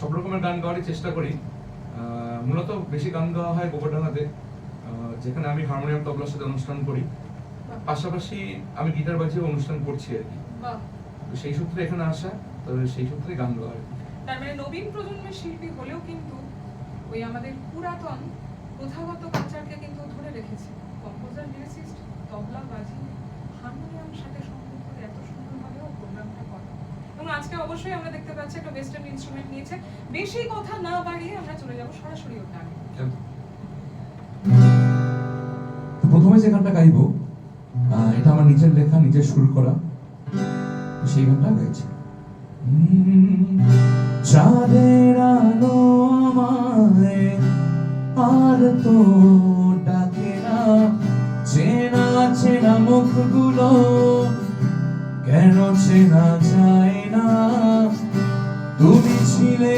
সব রকমের গান গাওয়ারই চেষ্টা করি। মূলত বেশি গান গাওয়া হয় গোবরডাঙ্গাতে, যেখানে আমি হারমোনিয়াম তবলার সাথে অনুষ্ঠান করি, পাশাপাশি আমি গিটার বাজিয়ে অনুষ্ঠান করছি আর কি। তো সেই সূত্রে এখানে আসা, তো সেই সূত্রে গান গাওয়া আর কি। তার মানে নবীন প্রজন্মের শিল্পী হলেও কিন্তু ওই আমাদের পুরাতন প্রথাগত কালচারকে কিন্তু ধরে রেখেছে। কম্পোজার, লিরিসিস্ট, তবলা বাজিয়ে হারমোনিয়ামের সাথে সংযুক্ত করে এত সুন্দরভাবেও প্রোগ্রামটা করে। এবং আজকে অবশ্যই আমরা দেখতে পাচ্ছি একটা ওয়েস্টার্ন ইনস্ট্রুমেন্ট নিয়েছে। বেশি কথা না বাড়িয়ে আমরা চলে যাব সরাসরি ওর গানে। প্রথমে যে গানটা গাইবো এটা আমার নিজের লেখা, নিজের সুর করা, সেই গানটা গাইছি। চাঁদের আলো আমায় আর তো ডাকে না, চেনা চেনা মুখগুলো কেন চেনা যায় না, তুমি ছিলে